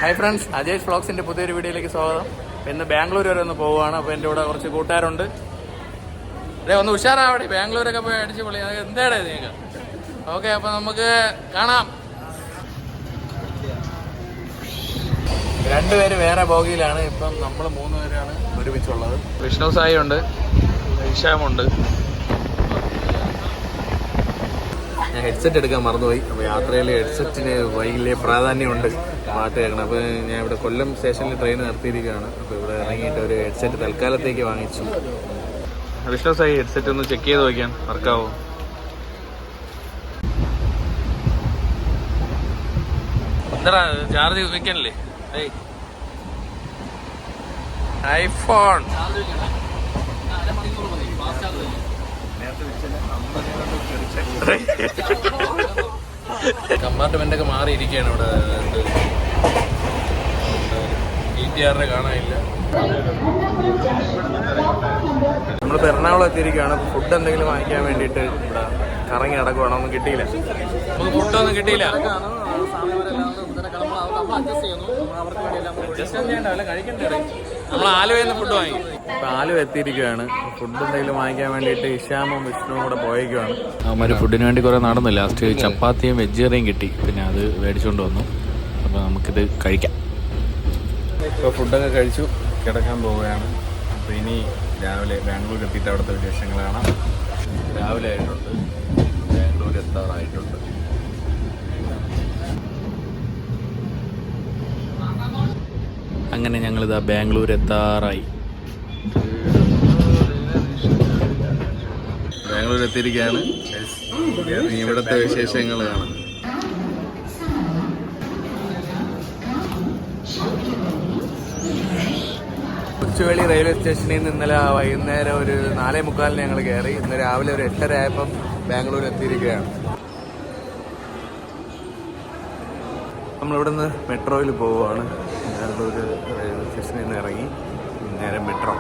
Hi friends, Ajesh വ്ളോഗ്സിൻ്റെ പുതിയൊരു വീഡിയോയിലേക്ക് സ്വാഗതം. ഇന്ന് ബാംഗ്ലൂർ വരെ ഒന്ന് പോവുകയാണ്. അപ്പോൾ എൻ്റെ കൂടെ കുറച്ച് കൂട്ടുകാരുണ്ട്. അതെ, ഒന്ന് ഉഷാറാവട്ടെ. ബാംഗ്ലൂരൊക്കെ പോയി അടിച്ച് പൊളി. എന്താടേ നിങ്ങൾക്ക്? ഓക്കെ, അപ്പോൾ നമുക്ക് കാണാം. രണ്ടുപേര് വേറെ ബോഗിയിലാണ്. ഇപ്പം നമ്മൾ 3 പേരാണ് ഒരുമിച്ചുള്ളത്. വിഷ്ണു സായി ഉണ്ട്, ഇഷാമുണ്ട്. ഞാൻ ഹെഡ്സെറ്റ് എടുക്കാൻ മറന്നുപോയി. അപ്പോൾ യാത്രയിൽ ഹെഡ്സെറ്റിന് വലിയ പ്രാധാന്യമുണ്ട്. പാട്ട് കേൾക്കണം. അപ്പോൾ ഞാൻ ഇവിടെ കൊല്ലം സ്റ്റേഷനിൽ ട്രെയിൻ നിർത്തിയിരിക്കുകയാണ്. അപ്പോൾ ഇവിടെ ഇറങ്ങിയിട്ട് ഒരു ഹെഡ്സെറ്റ് തൽക്കാലത്തേക്ക് വാങ്ങിച്ചു. വിഷ്ണു സായി, ഹെഡ്സെറ്റ് ഒന്ന് ചെക്ക് ചെയ്ത് നോക്കിയാൽ വർക്കാവോ? എന്താ ചാർജ് വെക്കാനല്ലേ? ഐഫോൺ കമ്പാർട്ട്മെന്റ് ഒക്കെ മാറിയിരിക്കുകയാണ്. ഇവിടെ ETR കാണാനില്ല. നമ്മളിപ്പോൾ എറണാകുളം എത്തിയിരിക്കുകയാണ്. ഫുഡ് എന്തെങ്കിലും വാങ്ങിക്കാൻ വേണ്ടിയിട്ട് ഇവിടെ കറങ്ങി നടക്കുവാണ്. ഒന്നും കിട്ടിയില്ല. നമുക്ക് ഫുഡൊന്നും കിട്ടിയില്ല. നമ്മൾ ആലുവയിൽ നിന്ന് ഫുഡ് വാങ്ങി. ഇപ്പം ആലുവ എത്തിയിരിക്കുകയാണ്. ഫുഡ് എന്തെങ്കിലും വാങ്ങിക്കാൻ വേണ്ടിയിട്ട് ഇഷാമും വിഷ്ണുവും കൂടെ പോയേക്കുവാണ്. അവന്മാർ ഫുഡിന് വേണ്ടി കുറേ നടന്നു. ലാസ്റ്റ് ചപ്പാത്തിയും വെജ് കറിയും കിട്ടി. പിന്നെ അത് മേടിച്ചുകൊണ്ട് വന്നു. അപ്പോൾ നമുക്കിത് കഴിക്കാം. ഇപ്പോൾ ഫുഡൊക്കെ കഴിച്ചു കിടക്കാൻ പോവുകയാണ്. അപ്പോൾ ഇനി രാവിലെ ബാംഗ്ലൂർ എത്തിയിട്ട് അവിടുത്തെ വിശേഷങ്ങൾ കാണാം. രാവിലെ ആയിട്ടുണ്ട്, ബാംഗ്ലൂർ എത്താറായിട്ടുണ്ട്. അങ്ങനെ ഞങ്ങളിതാ ബാംഗ്ലൂർ എത്താറായി. ബാംഗ്ലൂർ എത്തിയിരിക്കുകയാണ്. ഇവിടുത്തെ വിശേഷങ്ങൾ കാണാം. കൊച്ചുവേളി റെയിൽവേ സ്റ്റേഷനിൽ നിന്ന് ഇന്നലെ വൈകുന്നേരം ഒരു 4:45 ഞങ്ങൾ കയറി. ഇന്ന് രാവിലെ ഒരു 8:30 ആയപ്പം ബാംഗ്ലൂർ എത്തിയിരിക്കുകയാണ്. നമ്മളിവിടെ നിന്ന് മെട്രോയിൽ പോവുകയാണ്. ബാംഗ്ലൂർ റെയിൽവേ സ്റ്റേഷനിൽ നിന്ന് ഇറങ്ങി നേരെ മെട്രോ.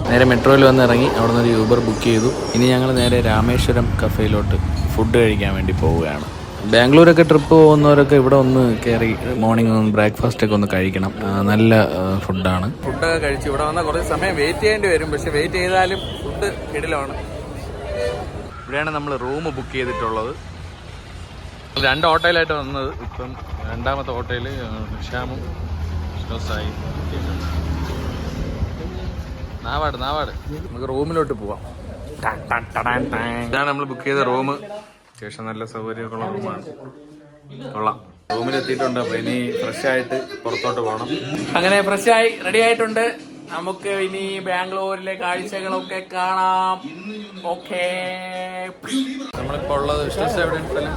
നേരെ മെട്രോയിൽ വന്ന് ഇറങ്ങി അവിടെ നിന്ന് ഒരു യൂബർ ബുക്ക് ചെയ്തു. ഇനി ഞങ്ങൾ നേരെ രാമേശ്വരം കഫേയിലോട്ട് ഫുഡ് കഴിക്കാൻ വേണ്ടി പോവുകയാണ്. ബാംഗ്ലൂരൊക്കെ ട്രിപ്പ് പോകുന്നവരൊക്കെ ഇവിടെ ഒന്ന് കയറി മോർണിംഗ് ഒന്ന് ബ്രേക്ക്ഫാസ്റ്റ് ഒക്കെ ഒന്ന് കഴിക്കണം. നല്ല ഫുഡാണ്. ഫുഡൊക്കെ കഴിച്ച് ഇവിടെ വന്നാൽ കുറച്ച് സമയം വെയിറ്റ് ചെയ്യേണ്ടി വരും. പക്ഷെ വെയിറ്റ് ചെയ്താലും ഫുഡ് കിടിലമാണ്. ഇവിടെയാണ് നമ്മൾ റൂം ബുക്ക് ചെയ്തിട്ടുള്ളത്. 2 ഹോട്ടലായിട്ട് വന്നത്. ഇപ്പം 2ാമത്തെ ഹോട്ടൽ ഷാമും സായി. നാവാട് നമുക്ക് റൂമിലോട്ട് പോവാം. ഇതാണ് നമ്മൾ ബുക്ക് ചെയ്ത റൂം. അത്യാവശ്യം നല്ല സൗകര്യമൊക്കെയുള്ള റൂമാണ്. കൊള്ളാം. റൂമിലെത്തിയിട്ടുണ്ട്. അപ്പോൾ ഇനി ഫ്രഷ് ആയിട്ട് പുറത്തോട്ട് പോകണം. അങ്ങനെ ഫ്രഷായി റെഡി ആയിട്ടുണ്ട്. നമുക്ക് ഇനി ബാംഗ്ലൂരിലെ കാഴ്ചകളൊക്കെ കാണാം. ഓക്കേ, നമ്മളിപ്പോൾ ഉള്ളത് എവിടെ സ്ഥലം?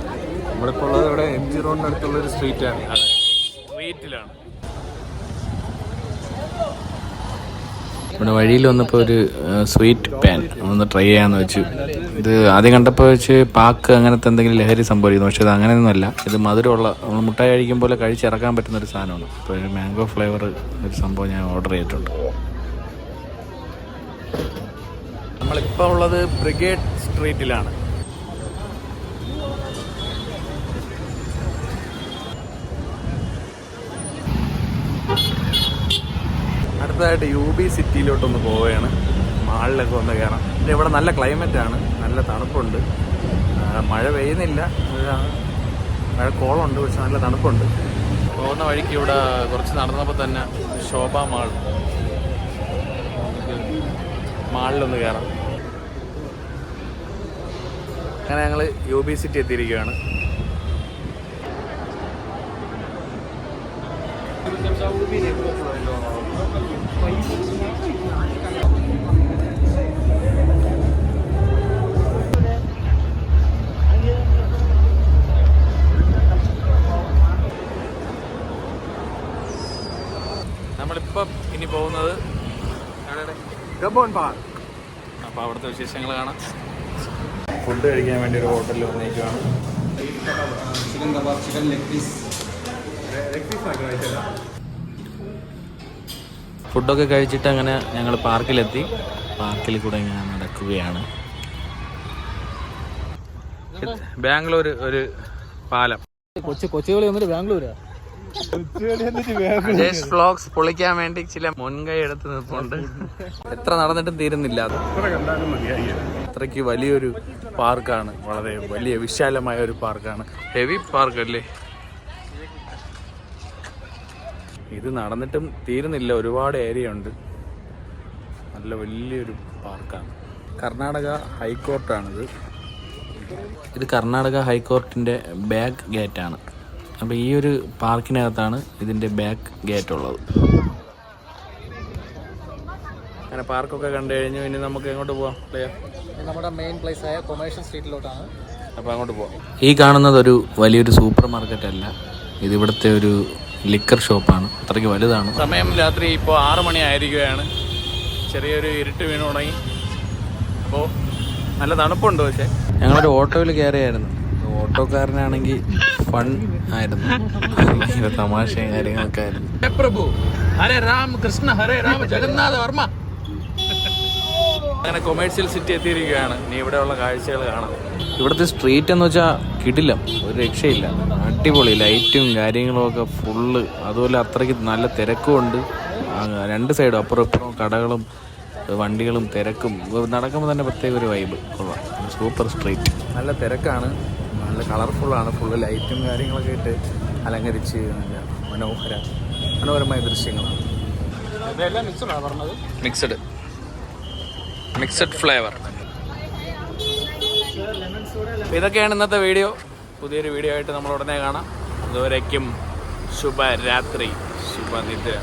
നമ്മളിപ്പോൾ ഉള്ളത് ഇവിടെ MG റോഡിന് അടുത്തുള്ളൊരു സ്ട്രീറ്റാണ്. അതെ, സ്ട്രീറ്റിലാണ്. ഇവിടെ വഴിയിൽ വന്നപ്പോൾ ഒരു സ്വീറ്റ് പാൻ ഒന്ന് ട്രൈ ചെയ്യാമെന്ന് വെച്ചു. ഇത് ആദ്യം കണ്ടപ്പോൾ വെച്ച് പാക്ക് അങ്ങനത്തെ എന്തെങ്കിലും ലഹരി സംഭവിക്കുന്നു. പക്ഷെ ഇത് അങ്ങനെയൊന്നുമല്ല. ഇത് മധുരമുള്ള നമ്മൾ മുട്ടായി കഴിക്കും പോലെ കഴിച്ചിറക്കാൻ പറ്റുന്നൊരു സാധനമാണ്. ഇപ്പോൾ ഒരു മാംഗോ ഫ്ലേവർ ഒരു സംഭവം ഞാൻ ഓർഡർ ചെയ്തിട്ടുണ്ട്. നമ്മളിപ്പോൾ ഉള്ളത് ബ്രിഗേഡ് സ്ട്രീറ്റിലാണ്. അടുത്തതായിട്ട് UB സിറ്റിയിലോട്ടൊന്ന് പോവുകയാണ്. മാളിലൊക്കെ വന്ന് കയറാം. പിന്നെ ഇവിടെ നല്ല ക്ലൈമറ്റാണ്, നല്ല തണുപ്പുണ്ട്. മഴ പെയ്യുന്നില്ല, മഴ കോളുണ്ട്, പക്ഷെ നല്ല തണുപ്പുണ്ട്. പോകുന്ന വഴിക്ക് ഇവിടെ കുറച്ച് നടന്നപ്പോൾ തന്നെ ശോഭ മാളിലൊന്ന് കയറാം. അങ്ങനെ ഞങ്ങൾ UB സിറ്റി എത്തിയിരിക്കുകയാണ്. നമ്മളിപ്പം ഇനി പോകുന്നത് ഗബോൺ പാർക്ക്. അപ്പോൾ അവിടുത്തെ വിശേഷങ്ങൾ കാണാം. ഫുഡ് കഴിക്കാൻ വേണ്ടി ഒരു ഹോട്ടലിൽ വന്നേക്കുവാണ്. Chicken kebab, chicken leg piece. ഫുഡൊക്കെ കഴിച്ചിട്ട് അങ്ങനെ ഞങ്ങൾ പാർക്കിലെത്തി. പാർക്കിൽ കൂടെ ഇങ്ങനെ നടക്കുകയാണ്. ബാംഗ്ലൂർ ഒരു പാലം. കൊച്ചുകളി വന്നിട്ട് ബാംഗ്ലൂരാ. അജേഷ് വ്ലോഗ്സ് പൊളിക്കാൻ വേണ്ടി ചില മുൻകൈ എടുത്ത് നിൽപ്പുണ്ട്. എത്ര നടന്നിട്ടും തീരുന്നില്ല. അത് അത്രയ്ക്ക് വലിയൊരു പാർക്കാണ്. വളരെ വലിയ വിശാലമായ ഒരു പാർക്കാണ്. ഹെവി പാർക്ക് അല്ലേ ഇത്. നടന്നിട്ടും തീരുന്നില്ല. ഒരുപാട് ഏരിയ ഉണ്ട്. നല്ല വലിയൊരു പാർക്കാണ്. കർണാടക ഹൈക്കോർട്ടാണിത്. ഇത് കർണാടക ഹൈക്കോർട്ടിൻ്റെ ബാക്ക് ഗേറ്റാണ്. അപ്പോൾ ഈ ഒരു പാർക്കിനകത്താണ് ഇതിൻ്റെ ബാക്ക് ഗേറ്റ് ഉള്ളത്. അങ്ങനെ പാർക്കൊക്കെ കണ്ടു കഴിഞ്ഞു. ഇനി നമുക്ക് എങ്ങോട്ട് പോവാം? നമ്മുടെ മെയിൻ പ്ലേസ് ആയ കൊമേഴ്ഷ്യൽ സ്ട്രീറ്റിലോട്ടാണ്. അപ്പോൾ അങ്ങോട്ട് പോവാം. ഈ കാണുന്നത് ഒരു വലിയൊരു സൂപ്പർ മാർക്കറ്റ് അല്ല. ഇതിവിടുത്തെ ഒരു ലിക്കർ ഷോപ്പാണ്. അത്രയ്ക്ക് വലുതാണ്. സമയം രാത്രി ഇപ്പോൾ 6 മണി ആയിരിക്കുകയാണ്. ചെറിയൊരു ഇരുട്ട് വീണ് തുടങ്ങി. അപ്പോൾ നല്ല തണുപ്പുണ്ട്. പക്ഷേ ഞങ്ങളൊരു ഓട്ടോയിൽ കയറിയായിരുന്നു. ഓട്ടോക്കാരനാണെങ്കിൽ ഫൺ ആയിരുന്നു. തമാശയും കാര്യങ്ങളൊക്കെ ആയിരുന്നു. പ്രഭു ഹരേ രാം കൃഷ്ണ ഹരേ രാം ജഗന്നാഥ വർമ്മ. അങ്ങനെ കൊമേഴ്സ്യൽ സിറ്റി എത്തിയിരിക്കുകയാണ്. ഇനി ഇവിടെയുള്ള കാഴ്ചകൾ കാണാം. ഇവിടുത്തെ സ്ട്രീറ്റ് എന്ന് വെച്ചാൽ കിടിലം. ഒരു രക്ഷയില്ല. അടിപൊളി ലൈറ്റും കാര്യങ്ങളും ഒക്കെ ഫുള്ള്. അതുപോലെ അത്രയ്ക്ക് നല്ല തിരക്കും ഉണ്ട്. 2 സൈഡും അപ്പുറം ഇപ്പുറം കടകളും വണ്ടികളും തിരക്കും. നടക്കുമ്പോൾ തന്നെ പ്രത്യേക ഒരു വൈബ്. കൊള്ളാം. Super street. നല്ല തിരക്കാണ്. നല്ല കളർഫുള്ളാണ്. ഫുള്ള് ലൈറ്റും കാര്യങ്ങളൊക്കെ ഇട്ട് അലങ്കരിച്ച് നല്ല മനോഹരമായ ദൃശ്യങ്ങളാണ്. Mixed flavour. ഇതൊക്കെയാണ് ഇന്നത്തെ വീഡിയോ. പുതിയൊരു വീഡിയോ ആയിട്ട് നമ്മൾ ഉടനെ കാണാം. അതുവരേക്കും ശുഭരാത്രി, ശുഭനിദ്ര.